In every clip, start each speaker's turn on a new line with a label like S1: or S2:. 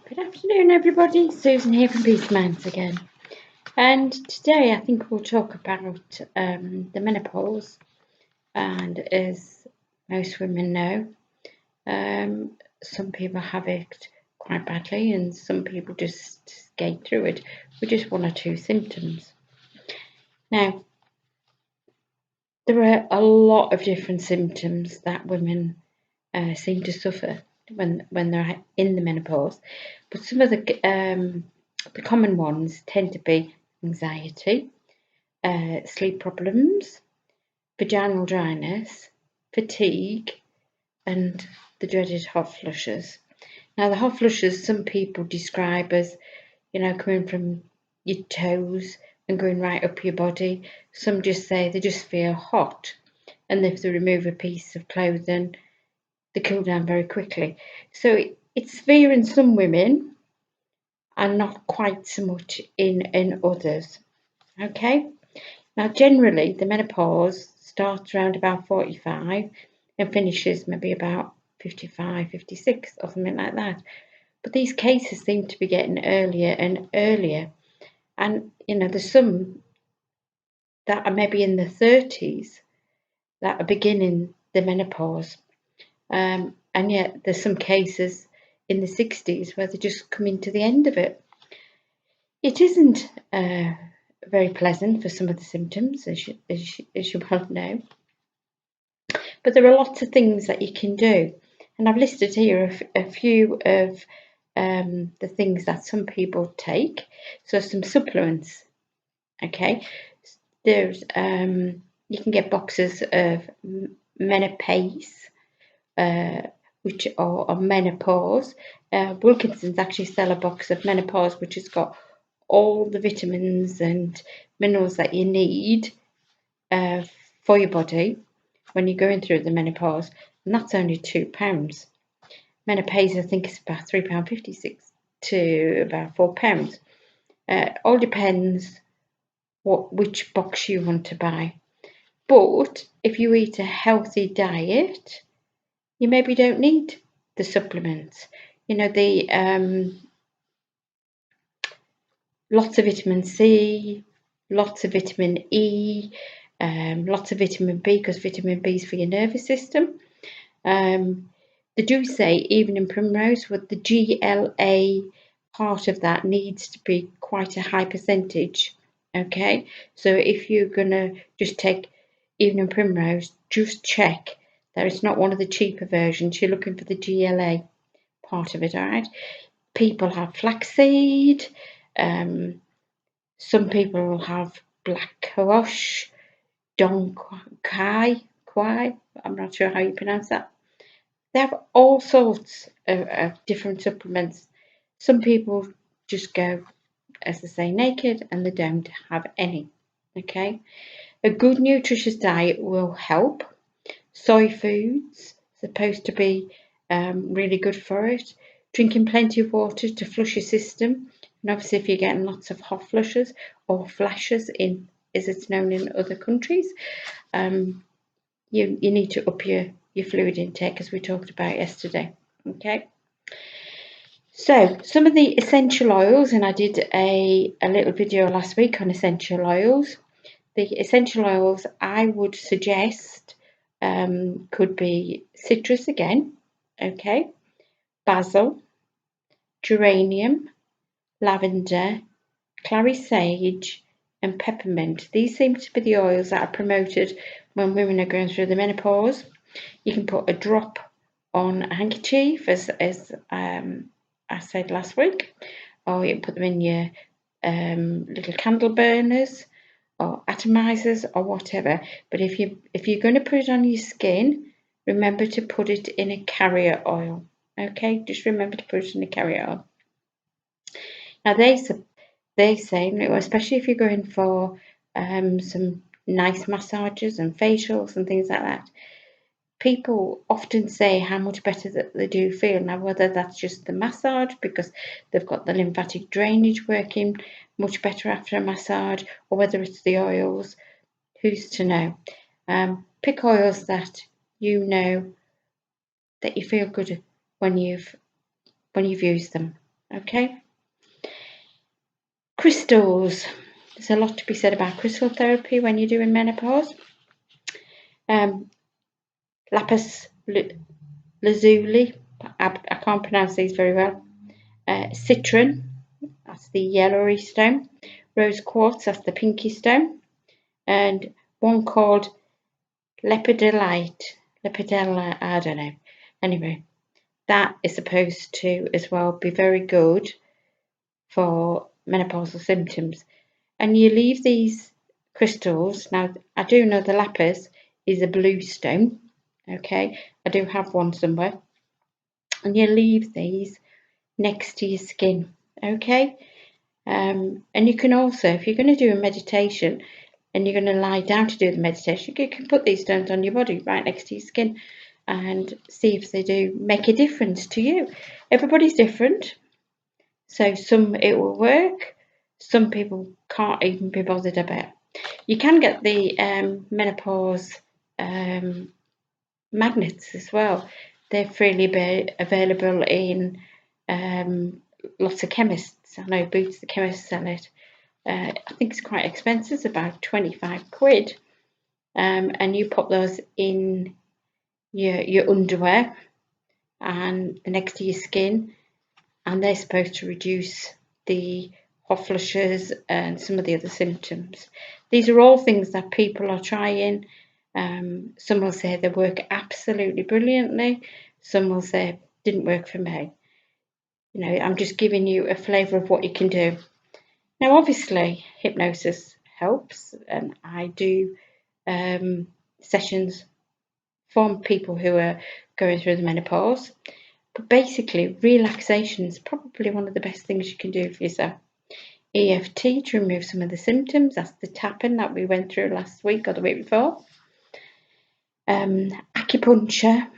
S1: Good afternoon, everybody. Susan here from Peace Minds again. And today I think we'll talk about the menopause. And as most women know, some people have it quite badly and some people just skate through it with just one or two symptoms. Now, there are a lot of different symptoms that women seem to suffer when they're in the menopause, but some of the common ones tend to be anxiety, sleep problems, vaginal dryness, fatigue, and the dreaded hot flushes. Now, the hot flushes some people describe as, coming from your toes and going right up your body. Some just say they just feel hot, and if they remove a piece of clothing, they cool down very quickly. So it's severe in some women and not quite so much in others. Okay? Now, generally, the menopause starts around about 45 and finishes maybe about 55, 56 or something like that. But these cases seem to be getting earlier and earlier. And, there's some that are maybe in the 30s that are beginning the menopause. And yet there's some cases in the 60s where they're just coming to the end of it. It isn't very pleasant for some of the symptoms, as you well know. But there are lots of things that you can do. And I've listed here a few of the things that some people take. So some supplements, okay? There's you can get boxes of menopause, which are menopause. Wilkinson's actually sell a box of menopause, which has got all the vitamins and minerals that you need for your body when you're going through the menopause, and that's only £2. Menopause, I think, is about £3.56 to about £4. All depends which box you want to buy. But if you eat a healthy diet, you maybe don't need the supplements. Lots of vitamin C, lots of vitamin E, lots of vitamin B, because vitamin B is for your nervous system. They do say even in primrose, with the GLA part of that needs to be quite a high percentage. Okay, so if you're gonna just take even in primrose, just check that it's not one of the cheaper versions. You're looking for the GLA part of it. All right. People have flaxseed. Some people will have black quash, dong quai. I'm not sure how you pronounce that. They have all sorts of different supplements. Some people just go, as they say, naked, and they don't have any. Okay, a good nutritious diet will help. Soy foods supposed to be really good for it. Drinking plenty of water to flush your system, and obviously if you're getting lots of hot flushes or flashes, in as it's known in other countries, you need to up your fluid intake, as we talked about yesterday. Okay, so some of the essential oils, and I did a little video last week on essential oils. The essential oils I would suggest could be citrus again, okay, basil, geranium, lavender, clary sage, and peppermint. These seem to be the oils that are promoted when women are going through the menopause. You can put a drop on a handkerchief, as I said last week, or you can put them in your little candle burners or atomizers or whatever. But if you're going to put it on your skin, remember to put it in a carrier oil. Okay, just remember to put it in a carrier oil. Now they say, especially if you're going for some nice massages and facials and things like that, people often say how much better that they do feel. Now, whether that's just the massage because they've got the lymphatic drainage working much better after a massage, or whether it's the oils, who's to know? Pick oils that you know that you feel good when you've used them. Okay. Crystals. There's a lot to be said about crystal therapy when you're doing menopause. Lapis lazuli. I can't pronounce these very well. Citron. That's the yellowy stone. Rose quartz. That's the pinky stone. And one called lepidolite. Lepidolite. I don't know. Anyway, that is supposed to as well be very good for menopausal symptoms. And you leave these crystals. Now, I do know the lapis is a blue stone. Okay, I do have one somewhere. And you leave these next to your skin. Okay, and you can also, if you're going to do a meditation and you're going to lie down to do the meditation, you can put these stones on your body right next to your skin and see if they do make a difference to you. Everybody's different. So some it will work, some people can't even be bothered about. You can get the menopause magnets as well. They're freely available in lots of chemists. I know Boots the chemist sell it. I think it's quite expensive, it's about 25 quid. And you pop those in your underwear and next to your skin, and they're supposed to reduce the hot flushes and some of the other symptoms. These are all things that people are trying. Some will say they work absolutely brilliantly. Some will say didn't work for me. You know, I'm just giving you a flavour of what you can do. Now, obviously, hypnosis helps, and I do sessions for people who are going through the menopause. But basically, relaxation is probably one of the best things you can do for yourself. EFT to remove some of the symptoms. That's the tapping that we went through last week or the week before. Acupuncture.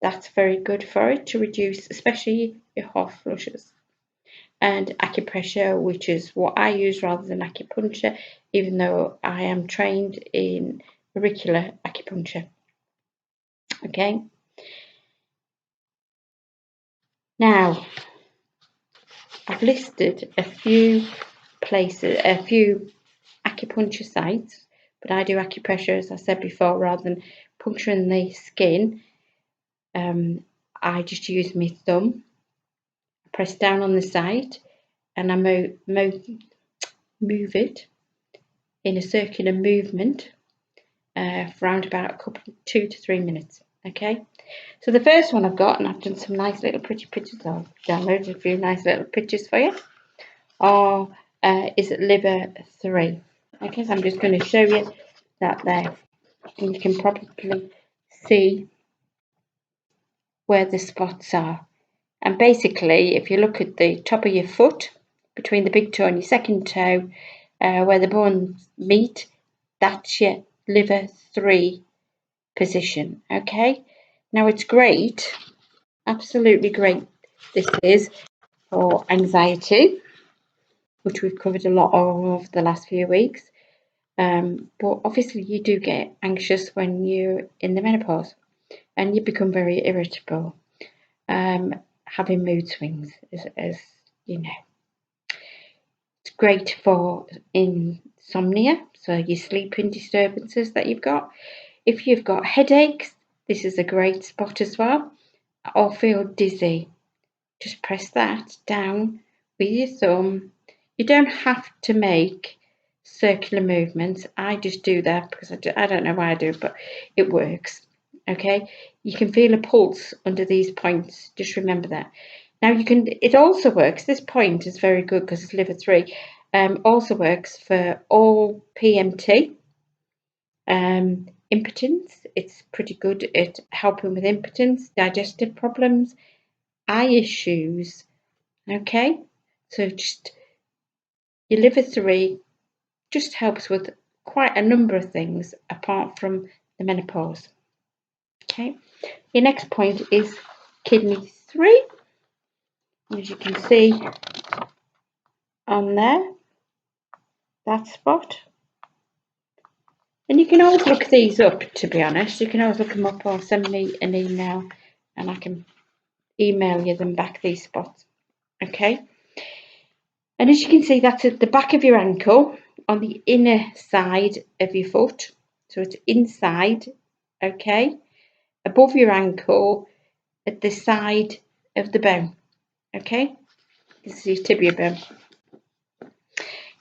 S1: That's very good for it to reduce, especially your hot flushes. And acupressure, which is what I use rather than acupuncture, even though I am trained in auricular acupuncture. Okay. Now, I've listed a few places, a few acupuncture sites, but I do acupressure, as I said before, rather than puncturing the skin. I just use my thumb, press down on the site, and I move it in a circular movement for around about a couple, 2 to 3 minutes. Okay, so the first one I've got, and I've done some nice little pretty pictures. I've downloaded a few nice little pictures for you. Is liver 3. Okay, so I'm just going to show you that there, and you can probably see where the spots are. And basically, if you look at the top of your foot, between the big toe and your second toe, where the bones meet, that's your liver 3 position. Okay, now it's great, absolutely great. This is for anxiety, which we've covered a lot over the last few weeks. But obviously, you do get anxious when you're in the menopause, and you become very irritable, having mood swings, as you know. It's great for insomnia, so your sleeping disturbances that you've got. If you've got headaches, this is a great spot as well. Or feel dizzy, just press that down with your thumb. You don't have to make circular movements. I just do that because I don't know why I do it, but it works. Okay, you can feel a pulse under these points. Just remember that. Now it also works. This point is very good because it's liver 3. Also works for all PMT. Impotence. It's pretty good at helping with impotence, digestive problems, eye issues. Okay, so just your liver 3 just helps with quite a number of things apart from the menopause. Okay, your next point is kidney 3, as you can see on there, that spot. And you can always look these up, to be honest. You can always look them up or send me an email and I can email you them back, these spots. Okay, and as you can see, that's at the back of your ankle on the inner side of your foot. So it's inside, okay, above your ankle at the side of the bone. Okay, this is your tibia bone.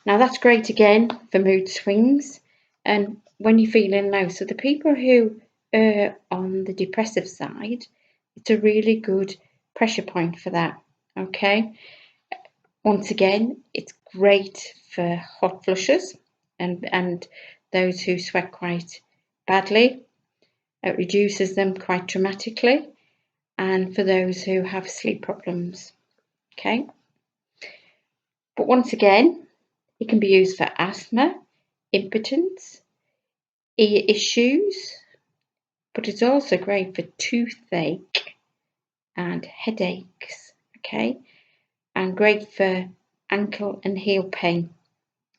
S1: Now that's great again for mood swings and when you're feeling low. So the people who are on the depressive side, it's a really good pressure point for that. Okay, once again, it's great for hot flushes and those who sweat quite badly. It reduces them quite dramatically, and for those who have sleep problems. Okay, but once again, it can be used for asthma, impotence, ear issues, but it's also great for toothache and headaches, okay, and great for ankle and heel pain,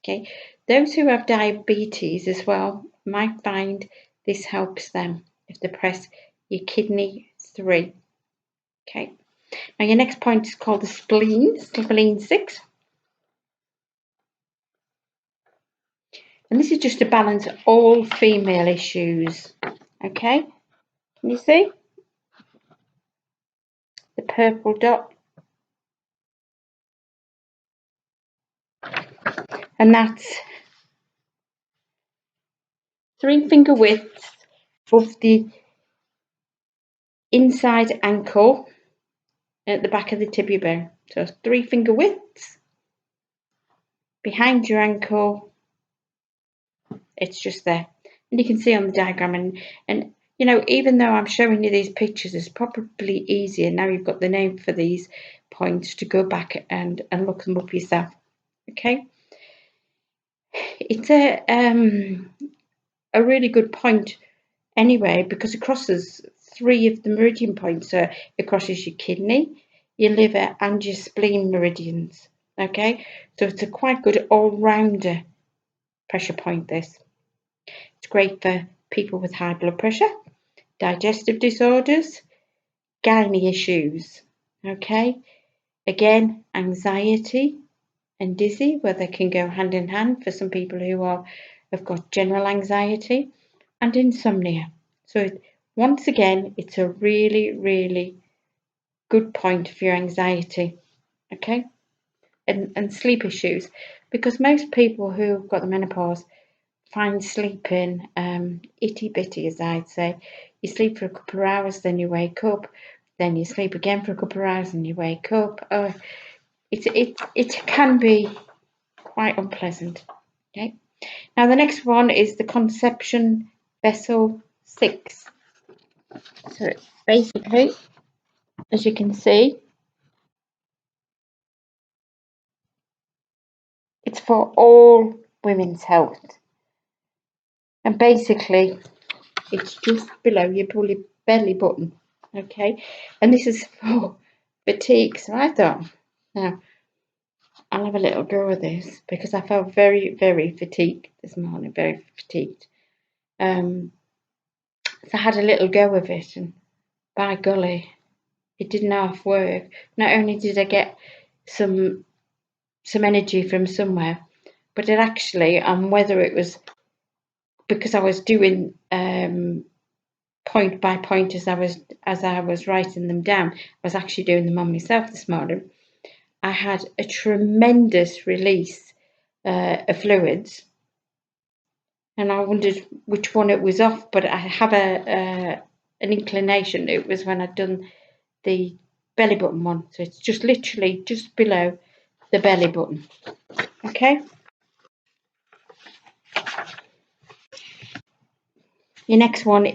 S1: okay. Those who have diabetes as well might find this helps them if they press your kidney 3, okay. Now your next point is called the spleen 6. And this is just to balance all female issues, okay? Can you see the purple dot? And that's 3 finger widths of the inside ankle at the back of the tibia bone. So 3 finger widths behind your ankle. It's just there. And you can see on the diagram and you know, even though I'm showing you these pictures, it's probably easier now you've got the name for these points to go back and look them up yourself. Okay. It's a really good point anyway because it crosses 3 of the meridian points. So it crosses your kidney, your liver and your spleen meridians. Okay, so it's a quite good all-rounder pressure point this. It's great for people with high blood pressure, digestive disorders, gynae issues. Okay, again, anxiety and dizzy, where they can go hand in hand for some people who have got general anxiety and insomnia. So once again, it's a really, really good point for your anxiety, okay, and sleep issues, because most people who've got the menopause find sleeping itty bitty, as I'd say. You sleep for a couple of hours, then you wake up, then you sleep again for a couple of hours, and you wake up. Oh, it can be quite unpleasant. Okay. Now the next one is the conception vessel 6. So basically, as you can see, it's for all women's health. And basically, it's just below your belly button. Okay. And this is for fatigue. So I thought, now I'll have a little go with this because I felt very, very fatigued this morning, very fatigued. So I had a little go of it, and by golly, it didn't half work. Not only did I get some energy from somewhere, but it actually, and whether it was because I was doing point by point as I was writing them down, I was actually doing them on myself this morning. I had a tremendous release of fluids, and I wondered which one it was off, but I have an inclination it was when I'd done the belly button one. So it's just literally just below the belly button. Okay. Your next one is